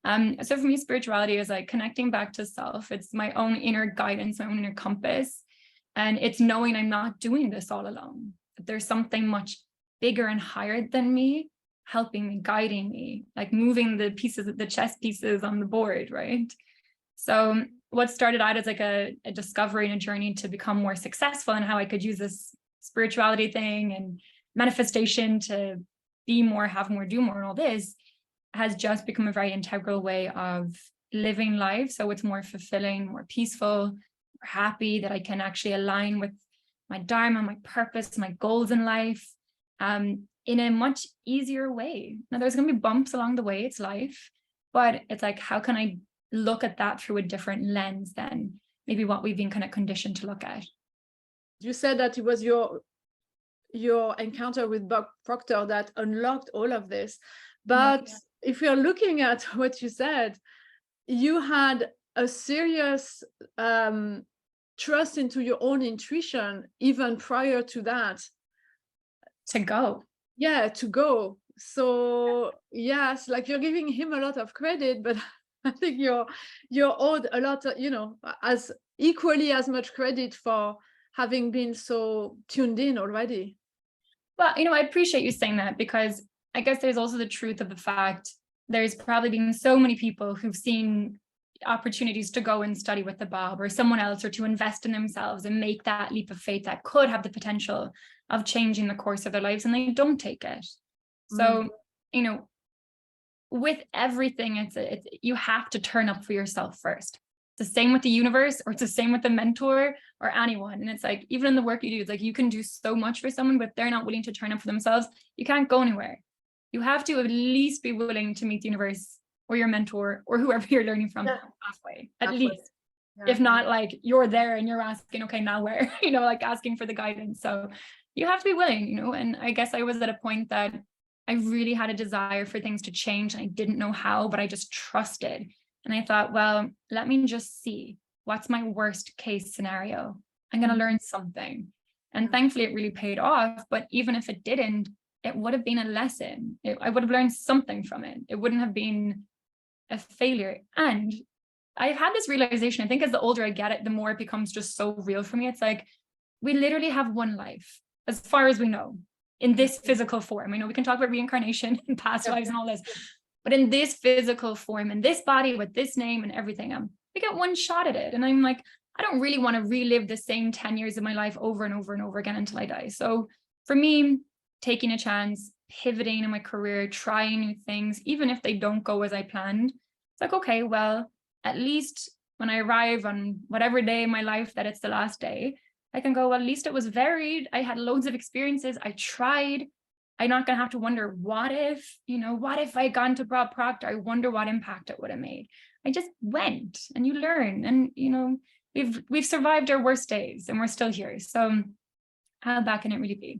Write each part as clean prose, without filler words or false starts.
So for me, spirituality is like connecting back to self. It's my own inner guidance, my own inner compass. And it's knowing I'm not doing this all alone. There's something much bigger and higher than me, helping me, guiding me, like moving the pieces of the chess pieces on the board, right? So what started out as like a discovery and a journey to become more successful, and how I could use this spirituality thing and manifestation to be more, have more, do more, and all this, has just become a very integral way of living life. So it's more fulfilling, more peaceful, more happy, that I can actually align with my dharma, my purpose, my goals in life, in a much easier way. Now there's going to be bumps along the way, it's life, but it's like, how can I look at that through a different lens than maybe what we've been kind of conditioned to look at? You said that it was your encounter with Bob Proctor that unlocked all of this. But if you're looking at what you said, you had a serious trust into your own intuition even prior to that. To go. Yeah, to go. So yes, like you're giving him a lot of credit, but I think you're owed a lot, as equally as much credit for having been so tuned in already. Well, I appreciate you saying that, because I guess there's also the truth of the fact there's probably been so many people who've seen opportunities to go and study with the Bob or someone else, or to invest in themselves and make that leap of faith that could have the potential of changing the course of their lives, and they don't take it. So, with everything, it's you have to turn up for yourself first. It's the same with the universe, or it's the same with the mentor or anyone. And it's like, even in the work you do, it's like you can do so much for someone, but if they're not willing to turn up for themselves, you can't go anywhere. You have to at least be willing to meet the universe or your mentor or whoever you're learning from halfway, at least. Yeah. If not, like you're there and you're asking, okay, now where, like asking for the guidance. So you have to be willing, and I guess I was at a point that I really had a desire for things to change. And I didn't know how, but I just trusted. And I thought, well, let me just see what's my worst case scenario. I'm going to learn something. And thankfully it really paid off. But even if it didn't, it would have been a lesson. I would have learned something from it. It wouldn't have been a failure. And I've had this realization, I think as the older I get it, the more it becomes just so real for me. It's like, we literally have one life, as far as we know, in this physical form. I know we can talk about reincarnation and past lives and all this, but in this physical form, in this body with this name and everything, we get one shot at it. And I'm like, I don't really want to relive the same 10 years of my life over and over and over again until I die. So for me, taking a chance, pivoting in my career, trying new things, even if they don't go as I planned, it's like, okay, well, at least when I arrive on whatever day in my life that it's the last day, I can go, well, at least it was varied. I had loads of experiences. I tried. I'm not going to have to wonder, what if I had gone to Bob Proctor? I wonder what impact it would have made. I just went, and you learn. And, we've survived our worst days and we're still here. So how bad can it really be?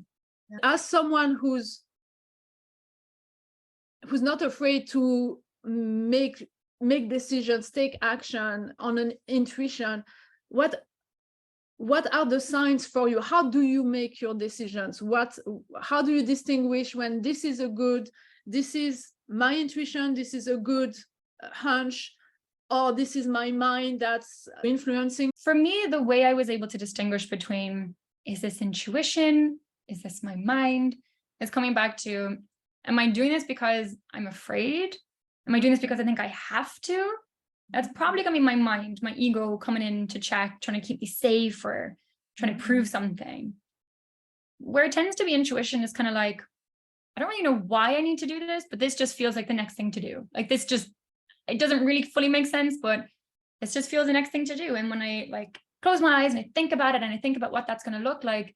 As someone who's not afraid to make decisions, take action on an intuition, what are the signs for you? How do you make your decisions? How do you distinguish when this is my intuition, this is a good hunch, or this is my mind that's influencing? For me, the way I was able to distinguish between, is this intuition? Is this my mind? Is coming back to, am I doing this because I'm afraid? Am I doing this because I think I have to? That's probably going to be my mind, my ego coming in to check, trying to keep me safe or trying to prove something. Where it tends to be intuition is kind of like, I don't really know why I need to do this, but this just feels like the next thing to do. Like it doesn't really fully make sense, but this just feels the next thing to do. And when I close my eyes and I think about it and I think about what that's going to look like,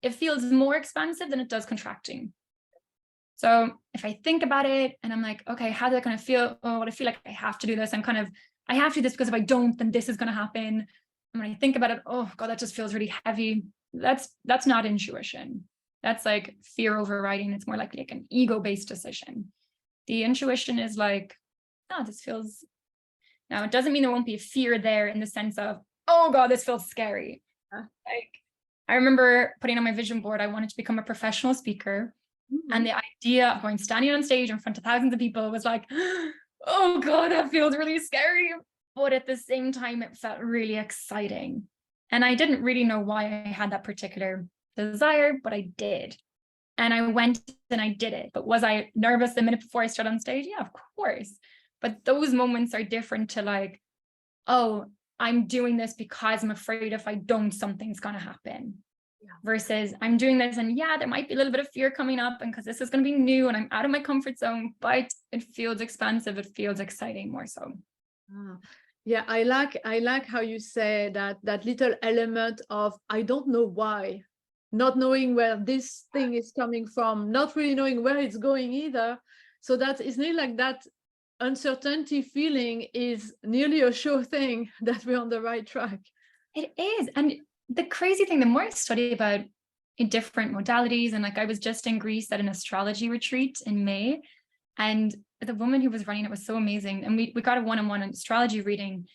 it feels more expansive than it does contracting. So if I think about it and I'm like, okay, how is that going to feel? Oh, I feel like I have to do this. I have to do this because if I don't, then this is going to happen. And when I think about it, oh God, that just feels really heavy. That's not intuition. That's like fear overriding. It's more like an ego-based decision. The intuition is like, oh, this feels, now it doesn't mean there won't be a fear there in the sense of, oh God, this feels scary. I remember putting on my vision board, I wanted to become a professional speaker. And the idea of standing on stage in front of thousands of people was like, oh God, that feels really scary. But at the same time, it felt really exciting. And I didn't really know why I had that particular desire, but I did. And I went and I did it. But was I nervous the minute before I stood on stage? Yeah, of course. But those moments are different to like, oh, I'm doing this because I'm afraid if I don't, something's going to happen. Yeah. Versus I'm doing this and yeah, there might be a little bit of fear coming up and because this is going to be new and I'm out of my comfort zone, but it feels expansive. It feels exciting more so. Yeah, I like how you say that little element of I don't know why, not knowing where this thing is coming from, not really knowing where it's going either. So that is nearly like that uncertainty feeling is nearly a sure thing that we're on the right track. It is. And the crazy thing, the more I study about in different modalities, and like I was just in Greece at an astrology retreat in May, and the woman who was running it was so amazing. And we got a one-on-one astrology reading.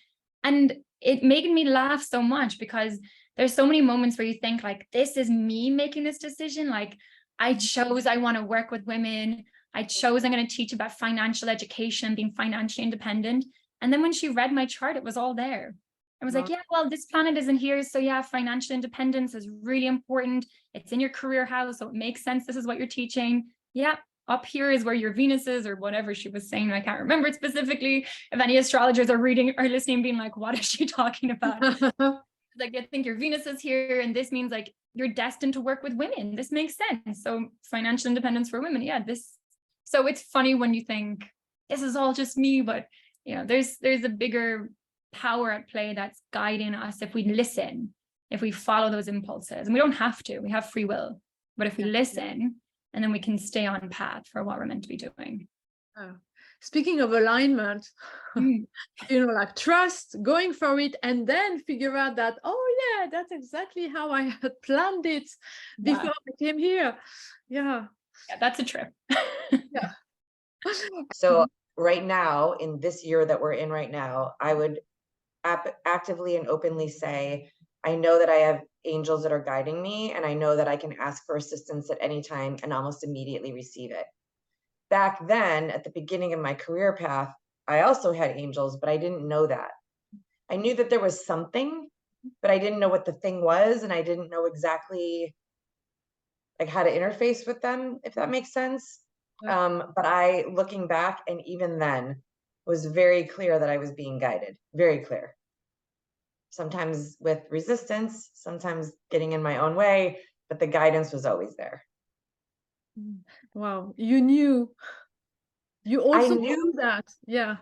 And it made me laugh so much because there's so many moments where you think like, this is me making this decision. Like I chose, I want to work with women. I chose I'm going to teach about financial education, being financially independent. And then when she read my chart, it was all there. I was like, yeah, well, this planet isn't here. So yeah, financial independence is really important. It's in your career house. So it makes sense. This is what you're teaching. Yeah. Up here is where your Venus is or whatever she was saying. I can't remember it specifically. If any astrologers are reading or listening, being like, what is she talking about? Like, I think your Venus is here. And this means like, you're destined to work with women. This makes sense. So financial independence for women. Yeah, so it's funny when you think this is all just me, but you know, there's a bigger power at play that's guiding us if we listen, if we follow those impulses. And we don't have to, we have free will, but if we listen, and then we can stay on path for what we're meant to be doing. Speaking of alignment, you know, like trust, going for it, and then figure out that, oh yeah, that's exactly how I had planned it before I came here. Yeah, that's a trip. Yeah. So right now, in this year that we're in right now, I would actively and openly say, I know that I have angels that are guiding me, and I know that I can ask for assistance at any time and almost immediately receive it. Back then, at the beginning of my career path, I also had angels, but I didn't know that. I knew that there was something, but I didn't know what the thing was, and I didn't know exactly like how to interface with them, if that makes sense. But I, looking back, and even then, was very clear that I was being guided, very clear. Sometimes with resistance, sometimes getting in my own way, but the guidance was always there. Wow, you knew. You also knew that, yeah.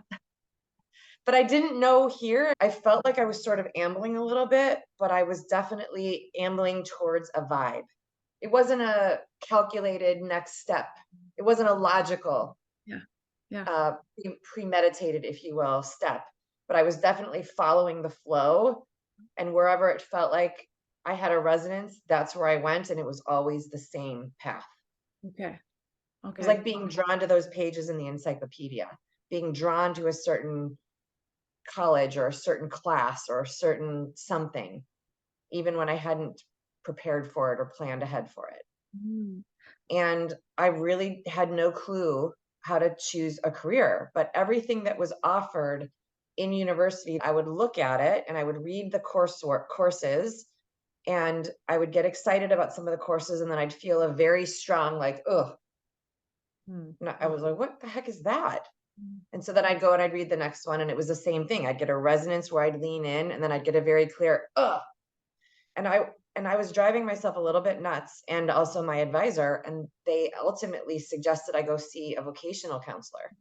But I didn't know here. I felt like I was sort of ambling a little bit, but I was definitely ambling towards a vibe. It wasn't a calculated next step. It wasn't a logical, premeditated, if you will, step. But I was definitely following the flow, and wherever it felt like I had a resonance, that's where I went, and it was always the same path. Okay. It was like being drawn to those pages in the encyclopedia, being drawn to a certain college or a certain class or a certain something, even when I hadn't prepared for it or planned ahead for it. And I really had no clue how to choose a career, but everything that was offered in university, I would look at it and I would read the courses, and I would get excited about some of the courses, and then I'd feel a very strong, like, ugh. And I was like, what the heck is that? And so then I'd go and I'd read the next one, and it was the same thing. I'd get a resonance where I'd lean in, and then I'd get a very clear, ugh. And I was driving myself a little bit nuts, and also my advisor, and they ultimately suggested I go see a vocational counselor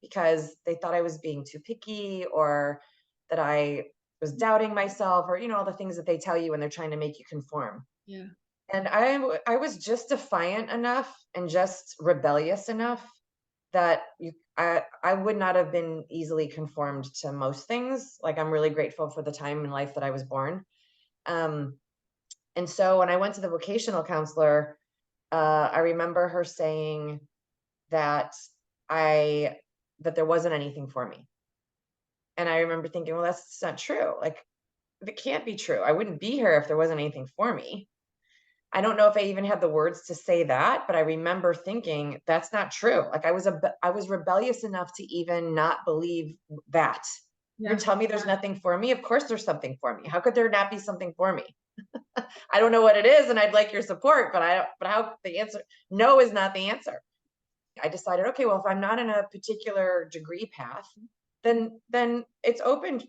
because they thought I was being too picky, or that I was doubting myself, or, you know, all the things that they tell you when they're trying to make you conform. Yeah. And I was just defiant enough and just rebellious enough that I would not have been easily conformed to most things. Like, I'm really grateful for the time in life that I was born. And so when I went to the vocational counselor, I remember her saying that there wasn't anything for me. And I remember thinking, well, that's not true. Like, it can't be true. I wouldn't be here if there wasn't anything for me. I don't know if I even had the words to say that, but I remember thinking that's not true. Like I was rebellious enough to even not believe that. You're Yeah. gonna tell me there's nothing for me? Of course there's something for me. How could there not be something for me? I don't know what it is and I'd like your support, but how the answer, no is not the answer. I decided, okay, well, if I'm not in a particular degree path, then it's open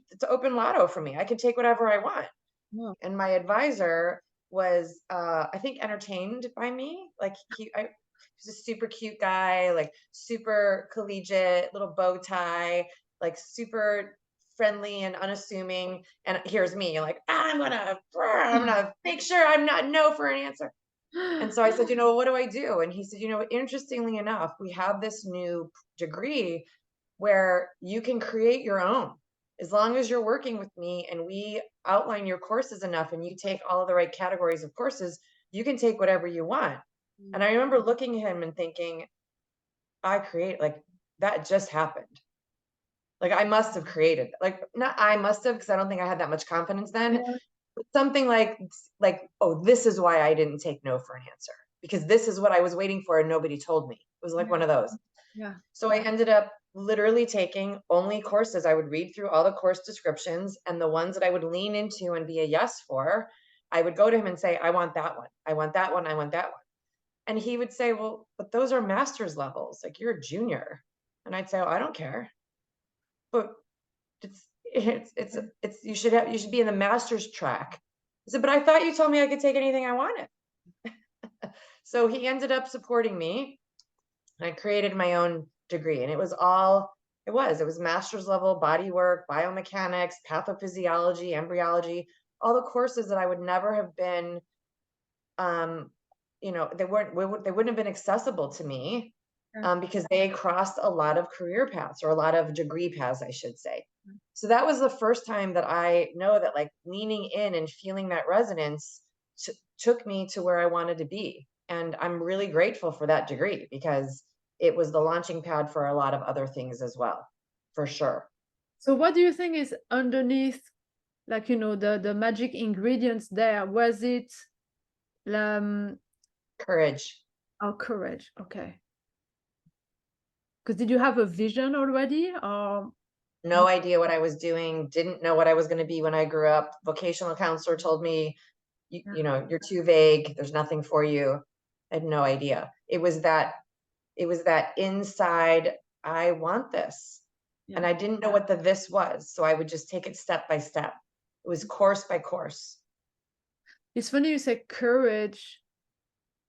lotto for me. I can take whatever I want. Yeah. And my advisor was I think entertained by me. Like he's a super cute guy, like super collegiate, little bow tie, like super friendly and unassuming. And here's me, like, I'm gonna make sure I'm not no for an answer. And so I said, what do I do? And he said, interestingly enough, we have this new degree where you can create your own. As long as you're working with me and we outline your courses enough and you take all of the right categories of courses, you can take whatever you want. And I remember looking at him and thinking, like that just happened. Like I must have created, like not I must have, because I don't think I had that much confidence then. Yeah. Something like, oh, this is why I didn't take no for an answer, because this is what I was waiting for and nobody told me. It was like one of those. Yeah. So I ended up literally taking only courses. I would read through all the course descriptions, and the ones that I would lean into and be a yes for, I would go to him and say, I want that one. I want that one. I want that one. And he would say, well, but those are master's levels. Like you're a junior. And I'd say, oh, I don't care. But you should be in the master's track. I said, but I thought you told me I could take anything I wanted. So he ended up supporting me. I created my own degree, and it was master's level body work, biomechanics, pathophysiology, embryology, all the courses that I would never have been, they wouldn't have been accessible to me, because they crossed a lot of career paths, or a lot of degree paths, I should say. So that was the first time that I know that like leaning in and feeling that resonance took me to where I wanted to be. And I'm really grateful for that degree, because it was the launching pad for a lot of other things as well, for sure. So what do you think is underneath, like, the magic ingredients there? Was it Courage. oh, courage? Okay. Because did you have a vision already, or No idea what I was doing, didn't know what I was going to be when I grew up. Vocational counselor told me, you're too vague, there's nothing for you. I had no idea. It was that inside, I want this. And I didn't know what this was. So I would just take it step by step. It was course by course. It's funny you say courage,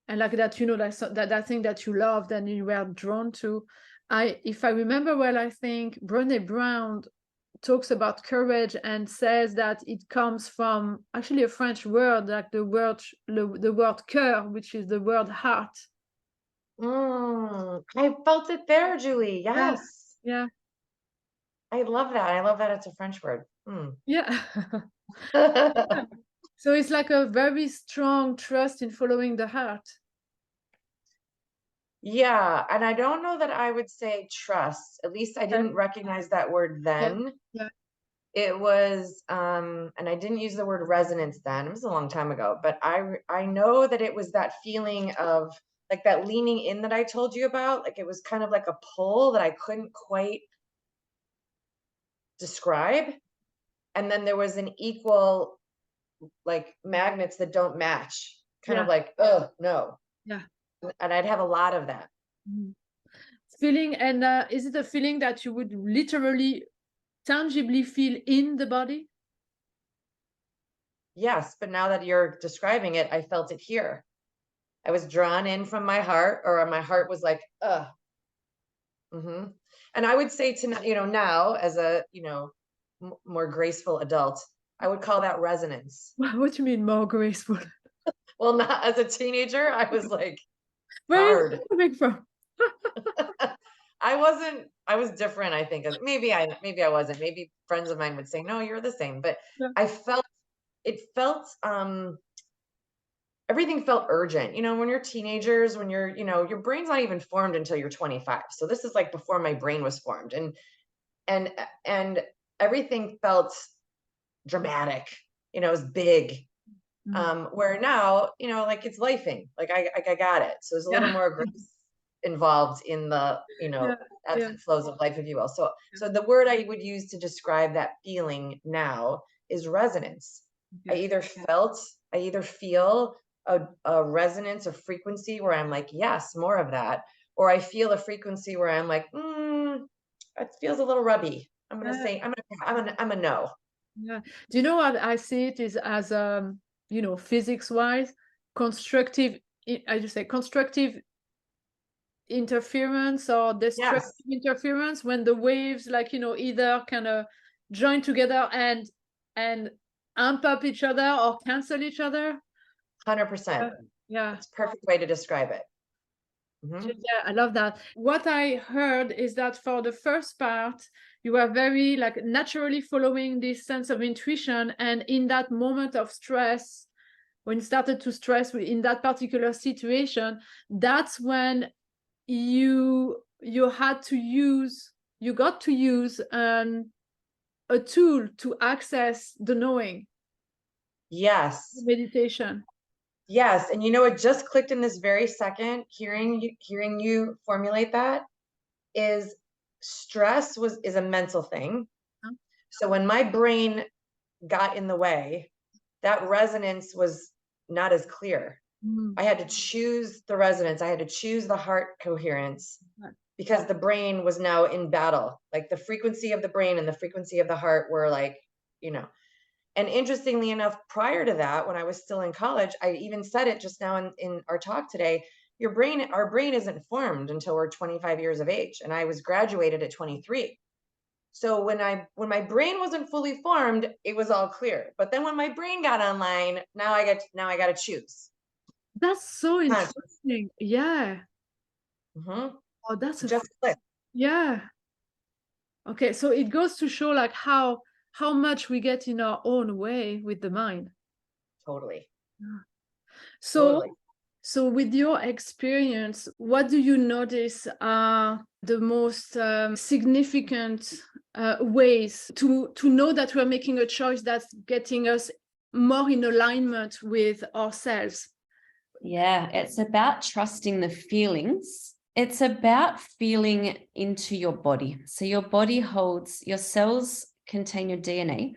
and like that, that thing that you loved and you were drawn to. If I remember well, I think Brené Brown talks about courage and says that it comes from actually a French word, like the word cœur, which is the word heart. I felt it there, Julie. Yes. Yeah. I love that. I love that it's a French word. Yeah. So it's like a very strong trust in following the heart. Yeah. And I don't know that I would say trust. At least I didn't recognize that word then. Yeah. It was, and I didn't use the word resonance then. It was a long time ago, but I know that it was that feeling of like that leaning in that I told you about. Like it was kind of like a pull that I couldn't quite describe. And then there was an equal, like magnets that don't match, kind of like, oh no. Yeah. And I'd have a lot of that. Feeling, and is it a feeling that you would literally tangibly feel in the body? Yes, but now that you're describing it, I felt it here. I was drawn in from my heart, or my heart was like, And I would say to, now as a, more graceful adult, I would call that resonance. What do you mean more graceful? Well, not as a teenager. I was like, Where hard. is it coming from? I was different, I think. Maybe I wasn't. Maybe friends of mine would say, no, you're the same. But I felt, everything felt urgent. When you're teenagers, when you're, your brain's not even formed until you're 25. So this is like before my brain was formed. And everything felt dramatic, it was big. Where now, like it's lifing, like I got it. So there's a little Yeah. more grace involved in the, Yeah. ebbs Yeah. and flows of life, if you will. So the word I would use to describe that feeling now is resonance. I Okay. either feel a resonance, a frequency where I'm like, yes, more of that, or I feel a frequency where I'm like, it feels a little rubby. I'm gonna Yeah. say, I'm a no. Yeah. Do you know what I see it is as physics wise, constructive, I just say constructive interference or destructive Yes, interference when the waves either kind of join together and amp up each other or cancel each other. 100%. Yeah. It's a perfect way to describe it. Mhm. Yeah, I love that. What I heard is that for the first part, you were very naturally following this sense of intuition, and in that moment of stress, when you started to stress in that particular situation, that's when you got to use a tool to access the knowing, Yes. meditation. Yes. And it just clicked in this very second, hearing you formulate that, is stress is a mental thing. Huh? So when my brain got in the way, that resonance was not as clear. Mm. I had to choose the resonance. I had to choose the heart coherence Right. because the brain was now in battle. Like the frequency of the brain and the frequency of the heart were like, you know. And interestingly enough, prior to that, when I was still in college, I even said it just now in our talk today, our brain isn't formed until we're 25 years of age. And I was graduated at 23. So when my brain wasn't fully formed, it was all clear. But then when my brain got online, now I got to choose. That's so Huh. interesting. Yeah. Mhm. Oh, that's Just click. yeah. Okay, so it goes to show how much we get in our own way with the mind. Totally. So Totally. so with your experience, what do you notice are the most significant ways to know that we're making a choice that's getting us more in alignment with ourselves? Yeah, it's about trusting the feelings. It's about feeling into your body. So your body holds, your cells contain your DNA.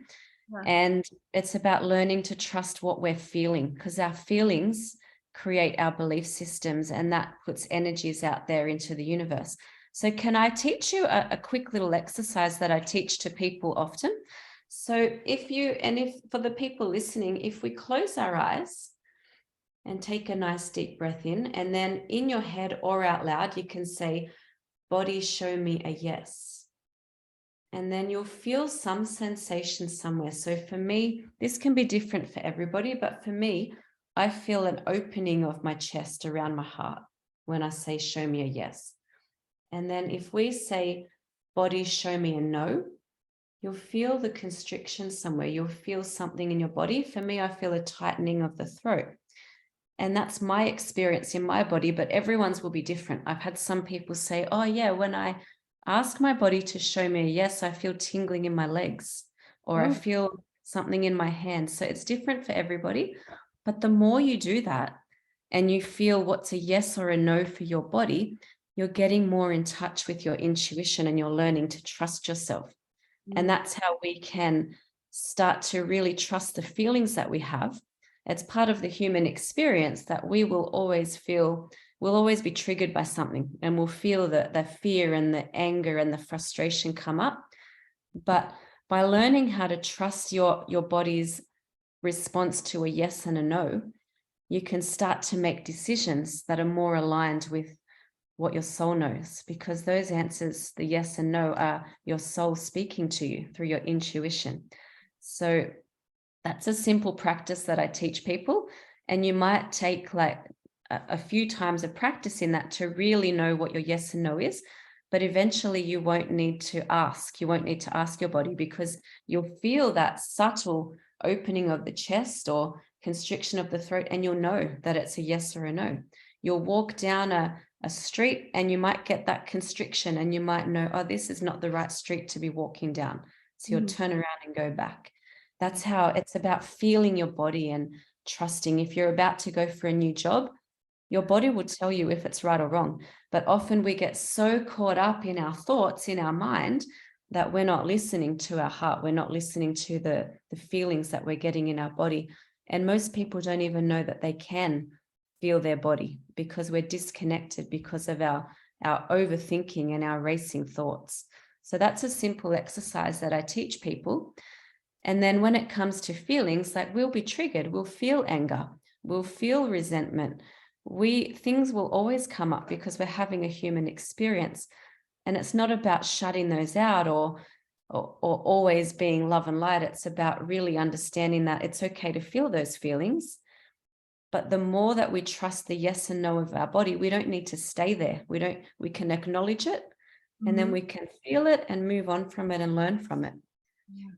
Yeah. And it's about learning to trust what we're feeling, because our feelings create our belief systems, and that puts energies out there into the universe. So can I teach you a quick little exercise that I teach to people often? So if for the people listening, if we close our eyes and take a nice deep breath in, and then in your head or out loud, you can say, body, show me a yes. And then you'll feel some sensation somewhere. So for me, this can be different for everybody, but for me, I feel an opening of my chest around my heart when I say, show me a yes. And then if we say, body, show me a no, you'll feel the constriction somewhere. You'll feel something in your body. For me, I feel a tightening of the throat. And that's my experience in my body, but everyone's will be different. I've had some people say, oh yeah, when I ask my body to show me a yes, I feel tingling in my legs, or I feel something in my hands. So it's different for everybody. But the more you do that and you feel what's a yes or a no for your body, you're getting more in touch with your intuition and you're learning to trust yourself. And that's how we can start to really trust the feelings that we have. It's part of the human experience that we will always feel, we'll always be triggered by something, and we'll feel the fear and the anger and the frustration come up. But by learning how to trust your body's response to a yes and a no, you can start to make decisions that are more aligned with what your soul knows, because those answers, the yes and no, are your soul speaking to you through your intuition. So that's a simple practice that I teach people, and you might take like a few times of practice in that to really know what your yes and no is. But eventually you won't need to ask. You won't need to ask your body, because you'll feel that subtle opening of the chest or constriction of the throat, and you'll know that it's a yes or a no. You'll walk down a street and you might get that constriction, and you might know, oh, this is not the right street to be walking down. So you'll turn around and go back. That's how it's about feeling your body and trusting. If you're about to go for a new job, your body will tell you if it's right or wrong. But often we get so caught up in our thoughts, in our mind, that we're not listening to our heart. We're not listening to the feelings that we're getting in our body. And most people don't even know that they can feel their body, because we're disconnected because of our overthinking and our racing thoughts. So that's a simple exercise that I teach people. And then when it comes to feelings, like, we'll be triggered, we'll feel anger, we'll feel resentment. Things will always come up because we're having a human experience. And it's not about shutting those out or always being love and light. It's about really understanding that it's okay to feel those feelings. But the more that we trust the yes and no of our body, we don't need to stay there. We can acknowledge it, and then we can feel it and move on from it and learn from it. Yeah.